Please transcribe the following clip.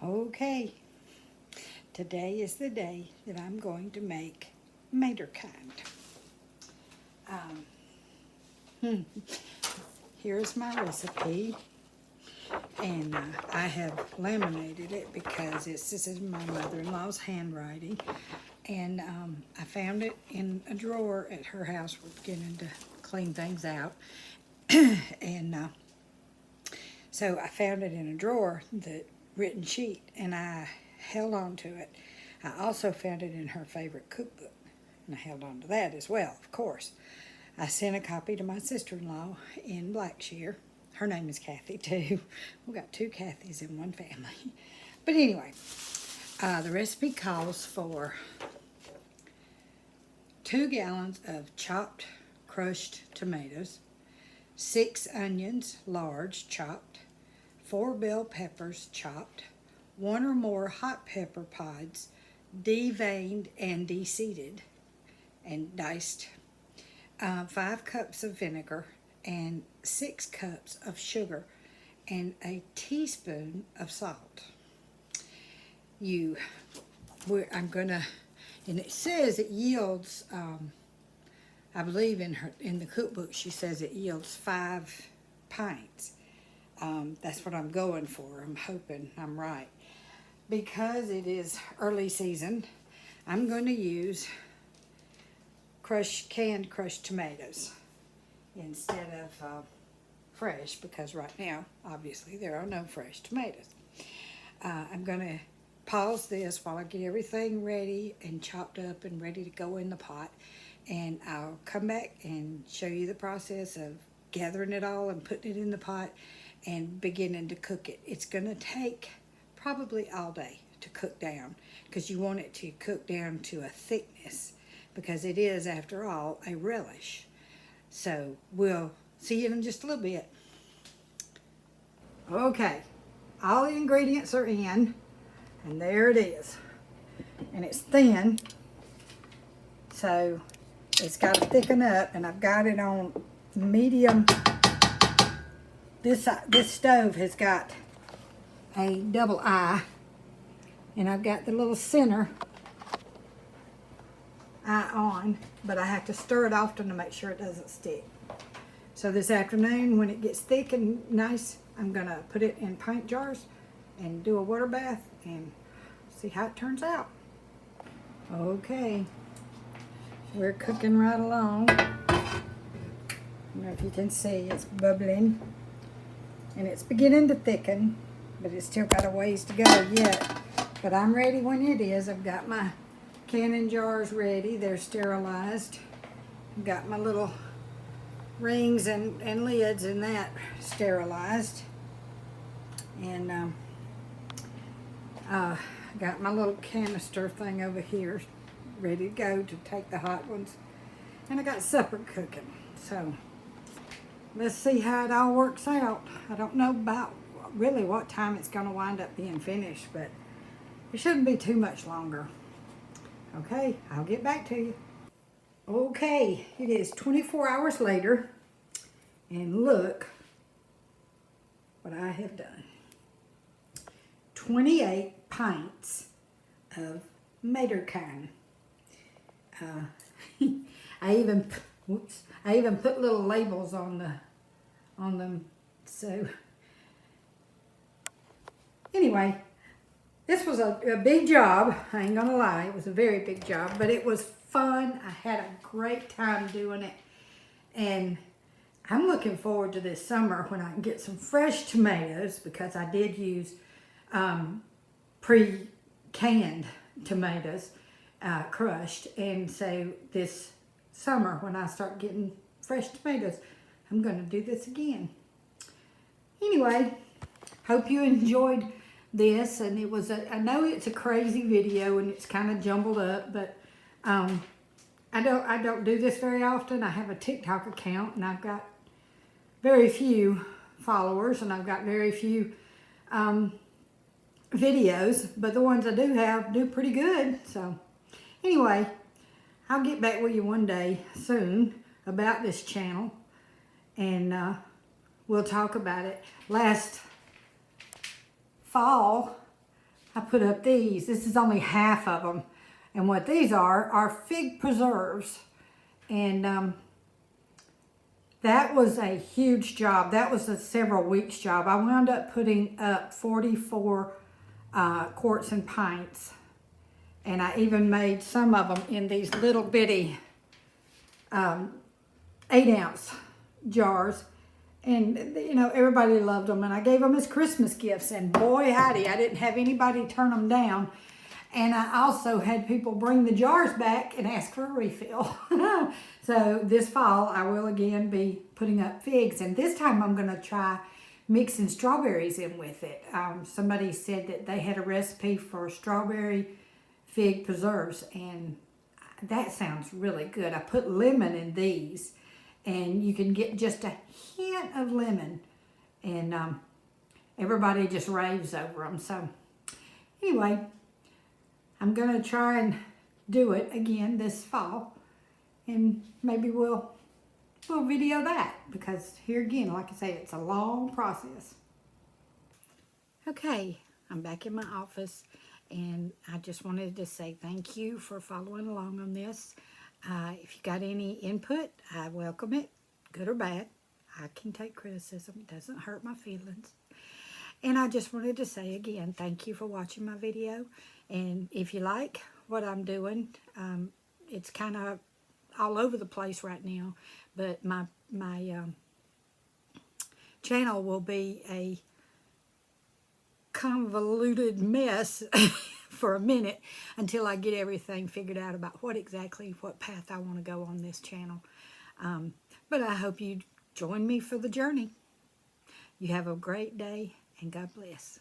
Okay, today is the day that I'm going to make Materkind. Here's my recipe, and I have laminated it because this is my mother-in-law's handwriting, and I found it in a drawer at her house. We're beginning to clean things out, and so I found it in a drawer, the written sheet, and I held on to it. I also found it in her favorite cookbook, and I held on to that as well, of course. I sent a copy to my sister-in-law in Blackshear. Her name is Kathy, too. We've got two Kathys in one family. But anyway, the recipe calls for 2 gallons of chopped, crushed tomatoes, 6 onions, large, chopped, 4 bell peppers, chopped, 1 or more hot pepper pods, deveined and deseeded and diced, 5 cups of vinegar, and 6 cups of sugar, and a teaspoon of salt. I'm gonna, and it says it yields, I believe in the cookbook she says it yields 5 pints. That's what I'm going for. I'm hoping I'm right. Because it is early season, I'm going to use canned crushed tomatoes instead of fresh, because right now, obviously, there are no fresh tomatoes. I'm going to pause this while I get everything ready and chopped up and ready to go in the pot, and I'll come back and show you the process of gathering it all and putting it in the pot and beginning to cook it. It's going to take probably all day to cook down, because you want it to cook down to a thickness, because it is, after all, a relish. So we'll see you in just a little bit. Okay, all the ingredients are in, and there it is. And it's thin, so it's got to thicken up, and I've got it on medium. This stove has got a double eye, and I've got the little center eye on, but I have to stir it often to make sure it doesn't stick. So this afternoon, when it gets thick and nice, I'm gonna put it in pint jars and do a water bath and see how it turns out. Okay, we're cooking right along. I don't know if you can see, it's bubbling, and it's beginning to thicken, but it's still got a ways to go yet. But I'm ready when it is. I've got my canning jars ready. They're sterilized. I've got my little rings and lids in that sterilized. And got my little canister thing over here ready to go to take the hot ones. And I got supper cooking. So let's see how it all works out. I don't know about really what time it's going to wind up being finished, but it shouldn't be too much longer. Okay, I'll get back to you. Okay, it is 24 hours later, and look what I have done. 28 pints of Materkind. I even put little labels on them. So anyway, this was a big job. I ain't gonna lie, it was a very big job, but it was fun. I had a great time doing it, and I'm looking forward to this summer when I can get some fresh tomatoes, because I did use pre-canned tomatoes, crushed, and so this summer when I start getting fresh tomatoes, I'm gonna do this again. Anyway, hope you enjoyed this, and it was I know it's a crazy video and it's kind of jumbled up, but I don't do this very often. I have a TikTok account, and I've got very few followers, and I've got very few videos, but the ones I do have do pretty good. So anyway, I'll get back with you one day soon about this channel, and we'll talk about it. Last fall, I put up these. This is only half of them. And what these are fig preserves. And that was a huge job. That was a several weeks job. I wound up putting up 44 quarts and pints. And I even made some of them in these little bitty 8-ounce jars. And, you know, everybody loved them. And I gave them as Christmas gifts. And boy, howdy, I didn't have anybody turn them down. And I also had people bring the jars back and ask for a refill. So this fall, I will again be putting up figs. And this time I'm going to try mixing strawberries in with it. Somebody said that they had a recipe for strawberry fig preserves. And that sounds really good. I put lemon in these. And you can get just a hint of lemon. And everybody just raves over them. So anyway, I'm going to try and do it again this fall. And maybe we'll video that. Because here again, like I say, it's a long process. Okay, I'm back in my office. And I just wanted to say thank you for following along on this. If you got any input, I welcome it, good or bad. I can take criticism. It doesn't hurt my feelings. And I just wanted to say again, thank you for watching my video. And if you like what I'm doing, it's kind of all over the place right now. But my channel will be a convoluted mess for a minute until I get everything figured out about what path I want to go on this channel. But I hope you join me for the journey. You have a great day and God bless.